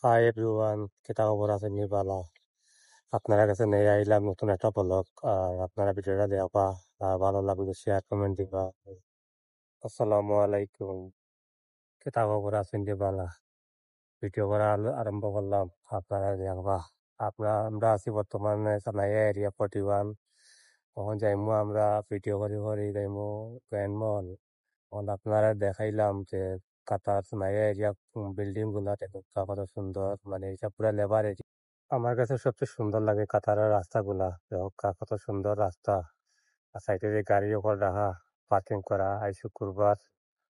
Hi everyone, কেটা খবর আছে নি বালা? আপনারা কাছে নিয়ে আইলাম নতুন একটা ব্লগ। আর আপনারা ভিডিওটা দেখবা, আর ভালো লাগলে শেয়ার কমেন্ট দিবা। আসসালামু আলাইকুম, কেটা খবর আছেন নি বালা? ভিডিও করা আরম্ভ করলাম, আপনারা দেখবা। আমরা আছি বর্তমানে সানাইয়া এরিয়া 41। তখন যাইমু আমরা ভিডিও করি করি যাইমু গ্র্যান্ড মল। তখন আপনারা দেখাইলাম যে কাতার সানাইয়া এরিয়া বিল্ডিং গুলা দেখুন কত সুন্দর, মানে এটা পুরা লেবার। আমার কাছে সবচেয়ে সুন্দর লাগে কাতারের রাস্তাগুলা। দেখো কত সুন্দর রাস্তা, আর সাইডে যে গাড়ি ওপর রাখা, পার্কিং করা। আজ শুক্রবার,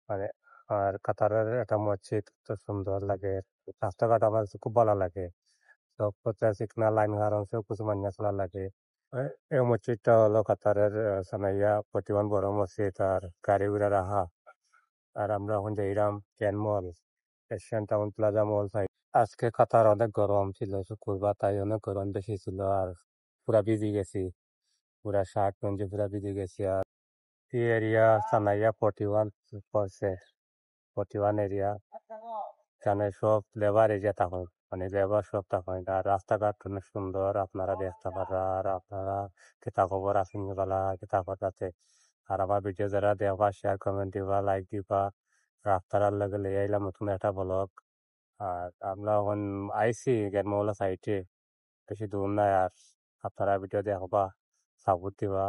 মানে আর কাতারের একটা মসজিদ তো সুন্দর লাগে। রাস্তাঘাট আমার কাছে খুব ভালো লাগে। সব প্রচার সিগন্যাল লাইন কারণ সব কিছু মানিয়ে চলা লাগে। এই মসজিদটা হলো কাতারের সানাইয়া প্রতিমান বড় মসজিদ, আর গাড়ি ঘুরে রাখা। আর আমরা এখন যাইলাম কেন মল, এশিয়ান টাউন প্লাজা মল। আজকে কাতার অনেক গরম ছিল, শুক্রবার, তাই অনেক গরম বেশি ছিল। আর পুরা ভিজে গেছি, পুরা শার্ট গঞ্জি পুরা ভিজে গেছি। আর এই এরিয়া সানাইয়া 41 পড়ছে, 41 এরিয়া। এখানে সব লেবার এরিয়া তখন, মানে লেবার সব তখন। আর রাস্তাঘাট অনেক সুন্দর, আপনারা দেখতে পারা। আর আপনারা কেতা খবর আসেন বলা কেতা করতে। আর আমার ভিডিও যারা দেখবা শেয়ার কমেন্ট দিবা, লাইক দিবা। আর আপনারা লগে লই আইলাম নতুন একটা ব্লগ। আর আমরা এখন আইসি গেটমহলা সাইডে, বেশি দূর নাই। আর আপনারা ভিডিও দেখবা, সাপোর্ট দিবা।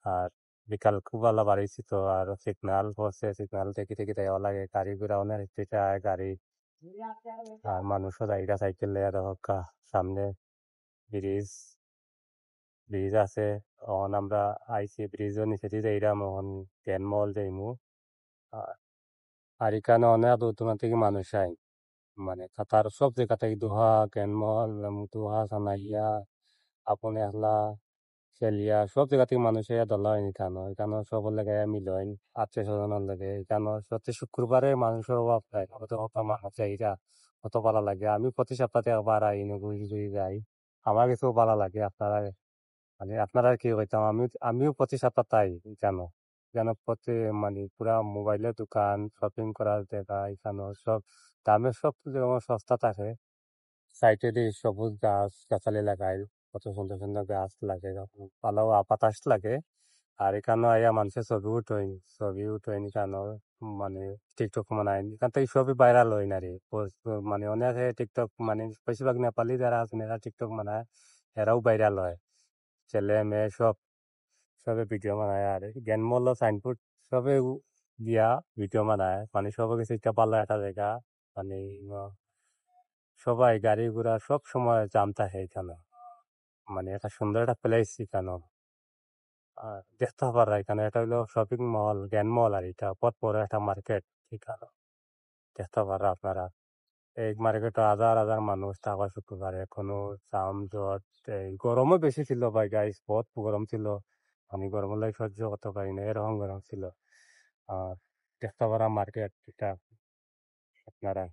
আর বিকাল খুব ভালো বাড়িছি তো, আর সিগনাল পড়ছে, সিগনাল থেকে থেকে দেওয়া লাগে। গাড়ি ঘোড়া অনেক স্পিডে আয় গাড়ি। আর মানুষও যাইরা সাইকেল লিয়ে দেখা, সামনে ব্রিজ ব্রিজ আছে। এখন আমরা আইসি ব্রিজের নিচে দিয়ে যাইরাম এখন জ্ঞান মহল যাইমু। আর আর এখানে অনেক দূর দূরান্ত থেকে মানুষ আয়, মানে কাতার সব জায়গা থেকে। দোহা, জ্ঞানমহল, দোহা, সানাইয়া, আপন একলা, চেলিয়া, সব জায়গা থেকে মানুষ দলা হয় এখানে। এখানে সব লাগে মিলন, আত্মীয় স্বজনের লাগে। এখানে প্রতি শুক্রবারে মানুষের অভাব নাই, কত মানুষ এইটা কত ভালো লাগে। আমি প্রতি সপ্তাহে একবার আই, ঘুরি ঘুরি যাই। আমার কাছেও ভালো লাগে। আপনারা, মানে আপনারা কি কইতাম, আমিও প্রতি সপ্তাহে তাই জানো। এখানে প্রতি, মানে পুরা মোবাইলের দোকান, শপিং করার জায়গা। এখানে সব দামে সব যেমন সস্তা থাকে। সাইডে দিয়ে সবুজ গাছ গাছালি লাগাই, কত সুন্দর সুন্দর গাছ লাগে, ভালো বাতাস লাগে। আর এখানে আয়া মানুষের ছবি উঠোইন এখানে, মানে টিকটক বানায়। এখান থেকে ছবি ভাইরাল হয় না রে, মানে অনেকে টিকটক, মানে বেশিরভাগ নেপালি যারা আছেন এরা টিকটক বানায়, এরাও ভাইরাল হয়। ছেলে মেয়ে সবে ভিডিও বানায়। আর জ্ঞান মল্ল সাইনবোর্ড সবে দিয়া ভিডিও বানায়, মানে সবে গেছে এটা পাল্লা একটা জায়গা। মানে সবাই গাড়ি ঘোড়া সব সময় জাম থাকে এখানে। মানে একটা সুন্দর একটা প্লেস এখানে। আর দেখতে পারা এখানে এটা হলো শপিং মল, জ্ঞান মল। আর এটা পথ পরে একটা মার্কেট এখানে, দেখতে পারা আপনারা। এই মার্কেটে হাজার হাজার মানুষ থাকা শুক্রবারে, কোনো জাম জট। এই গরমও বেশি ছিল ভাই, গাইস বহুত গরম ছিল। আমি গরমের লাগে সহ্য করতে পারি না, এরকম গরম ছিল। আর দেখতে পারা মার্কেট এটা আপনারা।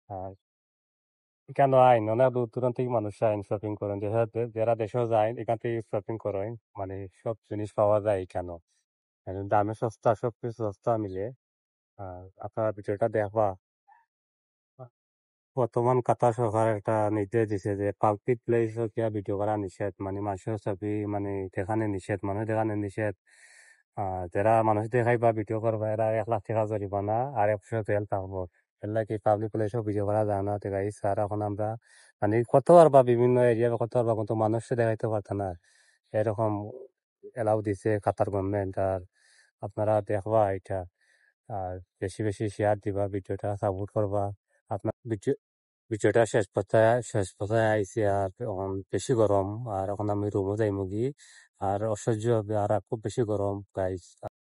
আর এখানে আইন অনেক দূর দূরান্ত থেকে মানুষ আইন শপিং করেন, যারা দেশেও যায় এখান থেকে শপিং করেন। মানে সব জিনিস পাওয়া যায় এখানে, দামে সস্তা, সবকিছু সস্তা মিলে। আর আপনারা ভিডিওটা দেখবা। বর্তমান কাতার সরকার একটা নির্দেশ দিছে যে পাবলিক প্লেস ভিডিও করা নিষেধ, মানে মানুষের ছবি মানে দেখানে নিষেধ, মানুষ দেখানে নিষেধ। যারা মানুষ দেখাই বা ভিডিও করবা এরা 1 লাখ টাকা জরিমানা আর 1 বছর জেল থাকবো। এর লাগে পাবলিক প্লেসও ভিডিও করা যায় না। দেখাই স্যার এখন আমরা, মানে কত আর বা বিভিন্ন এরিয়া কত আর বা কিন্তু মানুষকে দেখাইতে পারত না, এরকম এলাও দিছে কাতার গভর্নমেন্ট। আর আপনারা দেখবা এটা, আর বেশি বেশি শেয়ার দিবা, ভিডিওটা সাপোর্ট করবা। আপনার ভিডিওটা শেষ পর্যায়ে আইসি। আর এখন বেশি গরম, আর এখন আমি রুমও যাইমু গি। আর অসহ্য হবে, আর খুব বেশি গরম গাইস।